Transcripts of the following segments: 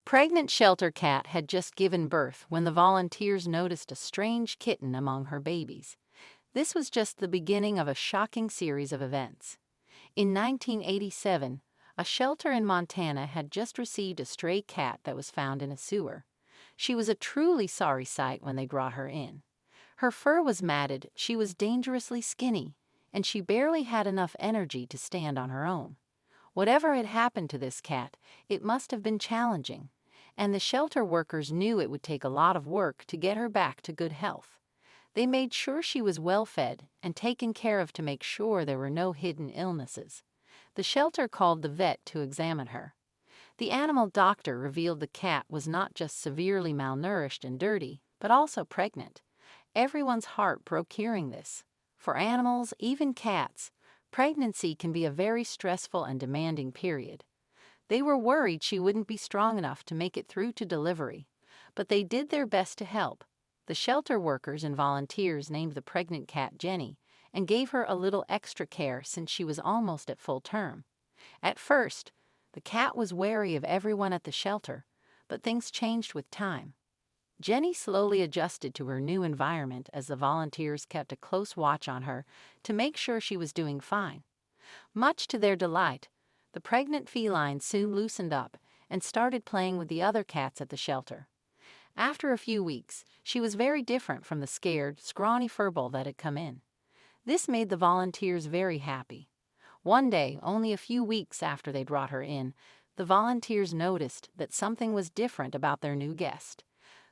Pregnant shelter cat had just given birth when the volunteers noticed a strange kitten among her babies. This was just the beginning of a shocking series of events. In 1987, a shelter in Montana had just received a stray cat that was found in a sewer. She was a truly sorry sight when they brought her in. Her fur was matted, she was dangerously skinny, and she barely had enough energy to stand on her own. Whatever had happened to this cat, it must have been challenging, and the shelter workers knew it would take a lot of work to get her back to good health. They made sure she was well fed and taken care of to make sure there were no hidden illnesses. The shelter called the vet to examine her. The animal doctor revealed the cat was not just severely malnourished and dirty, but also pregnant. Everyone's heart broke hearing this. For animals, even cats, pregnancy can be a very stressful and demanding period. They were worried she wouldn't be strong enough to make it through to delivery, but they did their best to help. The shelter workers and volunteers named the pregnant cat Jenny and gave her a little extra care since she was almost at full term. At first, the cat was wary of everyone at the shelter, but things changed with time. Jenny slowly adjusted to her new environment as the volunteers kept a close watch on her to make sure she was doing fine. Much to their delight, the pregnant feline soon loosened up and started playing with the other cats at the shelter. After a few weeks, she was very different from the scared, scrawny furball that had come in. This made the volunteers very happy. One day, only a few weeks after they brought her in, the volunteers noticed that something was different about their new guest.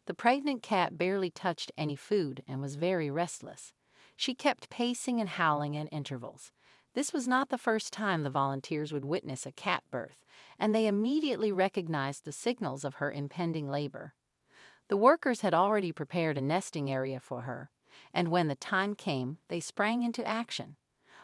The pregnant cat barely touched any food and was very restless. She kept pacing and howling at intervals. This was not the first time the volunteers would witness a cat birth, and they immediately recognized the signals of her impending labor. The workers had already prepared a nesting area for her, and when the time came, they sprang into action.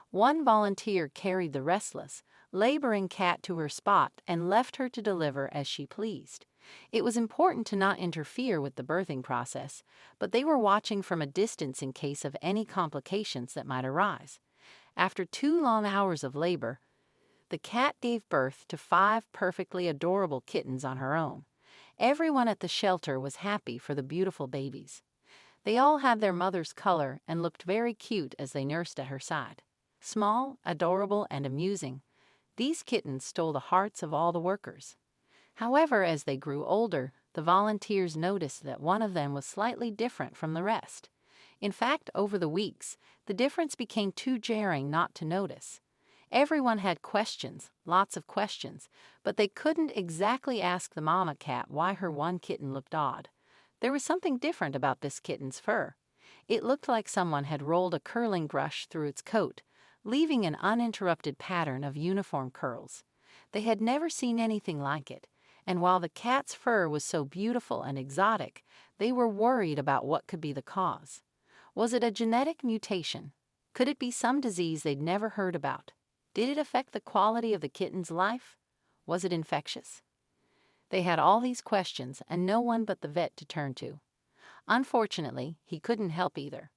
One volunteer carried the restless, laboring cat to her spot and left her to deliver as she pleased. It was important to not interfere with the birthing process, but they were watching from a distance in case of any complications that might arise. After 2 long hours of labor, the cat gave birth to 5 perfectly adorable kittens on her own. Everyone at the shelter was happy for the beautiful babies. They all had their mother's color and looked very cute as they nursed at her side. Small, adorable, and amusing, these kittens stole the hearts of all the workers. However, as they grew older, the volunteers noticed that one of them was slightly different from the rest. In fact, over the weeks, the difference became too jarring not to notice. Everyone had questions, lots of questions, but they couldn't exactly ask the mama cat why her one kitten looked odd. There was something different about this kitten's fur. It looked like someone had rolled a curling brush through its coat, leaving an uninterrupted pattern of uniform curls. They had never seen anything like it, and while the cat's fur was so beautiful and exotic, they were worried about what could be the cause. Was it a genetic mutation? Could it be some disease they'd never heard about? Did it affect the quality of the kitten's life? Was it infectious? They had all these questions and no one but the vet to turn to. Unfortunately, he couldn't help either.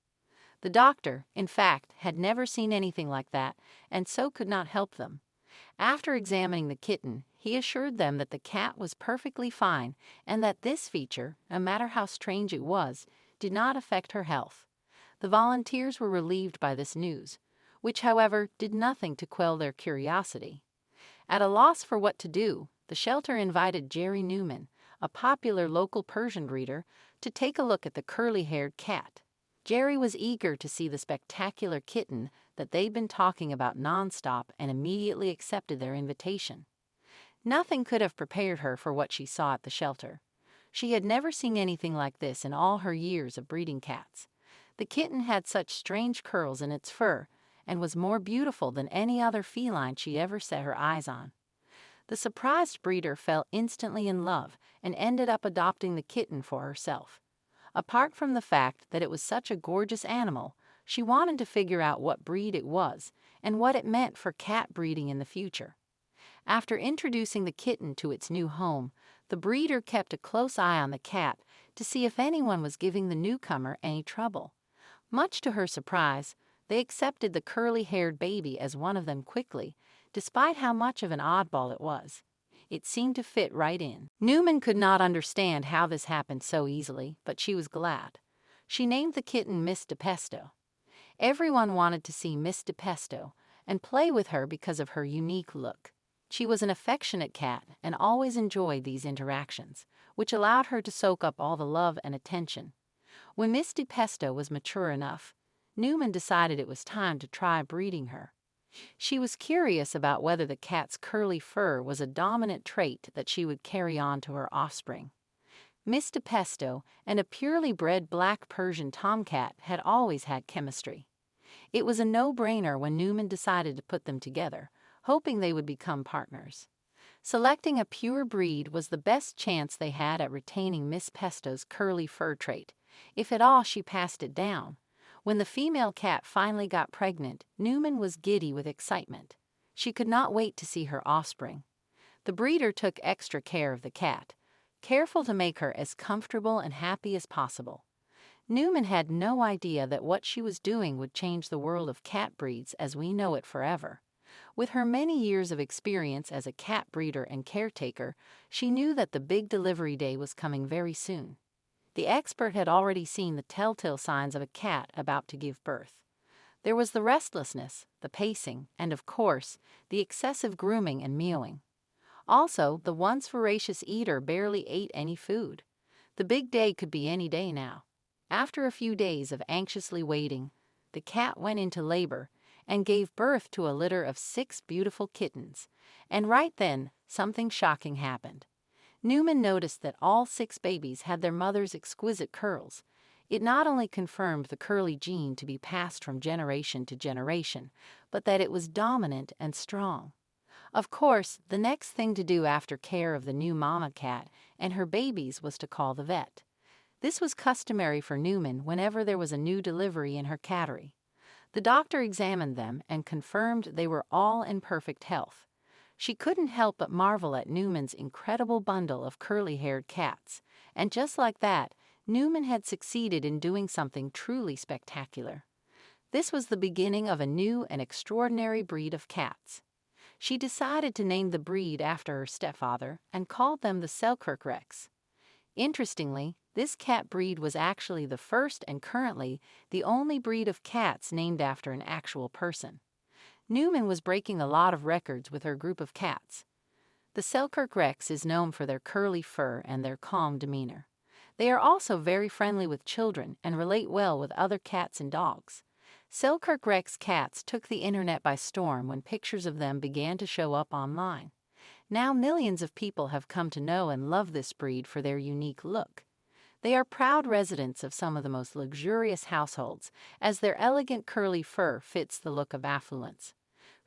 The doctor, in fact, had never seen anything like that and so could not help them. After examining the kitten, he assured them that the cat was perfectly fine and that this feature, no matter how strange it was, did not affect her health. The volunteers were relieved by this news, which, however, did nothing to quell their curiosity. At a loss for what to do, the shelter invited Jeri Newman, a popular local Persian breeder, to take a look at the curly-haired cat. Jeri was eager to see the spectacular kitten that they'd been talking about nonstop and immediately accepted their invitation. Nothing could have prepared her for what she saw at the shelter. She had never seen anything like this in all her years of breeding cats. The kitten had such strange curls in its fur and was more beautiful than any other feline she ever set her eyes on. The surprised breeder fell instantly in love and ended up adopting the kitten for herself. Apart from the fact that it was such a gorgeous animal, she wanted to figure out what breed it was and what it meant for cat breeding in the future. After introducing the kitten to its new home, the breeder kept a close eye on the cat to see if anyone was giving the newcomer any trouble. Much to her surprise, they accepted the curly-haired baby as one of them quickly, despite how much of an oddball it was. It seemed to fit right in. Newman could not understand how this happened so easily, but she was glad. She named the kitten Miss DePesto. Everyone wanted to see Miss DePesto and play with her because of her unique look. She was an affectionate cat and always enjoyed these interactions, which allowed her to soak up all the love and attention. When Miss DePesto was mature enough, Newman decided it was time to try breeding her. She was curious about whether the cat's curly fur was a dominant trait that she would carry on to her offspring. Miss DePesto and a purely bred black Persian tomcat had always had chemistry. It was a no-brainer when Newman decided to put them together, hoping they would become partners. Selecting a pure breed was the best chance they had at retaining Miss Pesto's curly fur trait. If at all she passed it down. When the female cat finally got pregnant, Newman was giddy with excitement. She could not wait to see her offspring. The breeder took extra care of the cat, careful to make her as comfortable and happy as possible. Newman had no idea that what she was doing would change the world of cat breeds as we know it forever. With her many years of experience as a cat breeder and caretaker, she knew that the big delivery day was coming very soon. The expert had already seen the telltale signs of a cat about to give birth. There was the restlessness, the pacing, and of course, the excessive grooming and mewing. Also, the once voracious eater barely ate any food. The big day could be any day now. After a few days of anxiously waiting, the cat went into labor and gave birth to a litter of 6 beautiful kittens. And right then, something shocking happened. Newman noticed that all 6 babies had their mother's exquisite curls. It not only confirmed the curly gene to be passed from generation to generation, but that it was dominant and strong. Of course, the next thing to do after care of the new mama cat and her babies was to call the vet. This was customary for Newman whenever there was a new delivery in her cattery. The doctor examined them and confirmed they were all in perfect health. She couldn't help but marvel at Newman's incredible bundle of curly-haired cats, and just like that, Newman had succeeded in doing something truly spectacular. This was the beginning of a new and extraordinary breed of cats. She decided to name the breed after her stepfather and called them the Selkirk Rex. Interestingly, this cat breed was actually the first and currently the only breed of cats named after an actual person. Newman was breaking a lot of records with her group of cats. The Selkirk Rex is known for their curly fur and their calm demeanor. They are also very friendly with children and relate well with other cats and dogs. Selkirk Rex cats took the internet by storm when pictures of them began to show up online. Now millions of people have come to know and love this breed for their unique look. They are proud residents of some of the most luxurious households, as their elegant curly fur fits the look of affluence.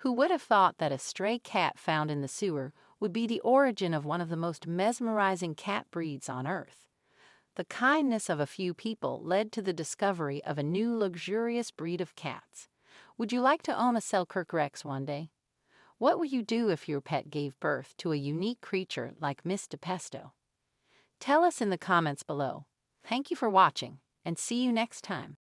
Who would have thought that a stray cat found in the sewer would be the origin of one of the most mesmerizing cat breeds on earth? The kindness of a few people led to the discovery of a new luxurious breed of cats. Would you like to own a Selkirk Rex one day? What would you do if your pet gave birth to a unique creature like Miss DePesto? Tell us in the comments below. Thank you for watching, and see you next time.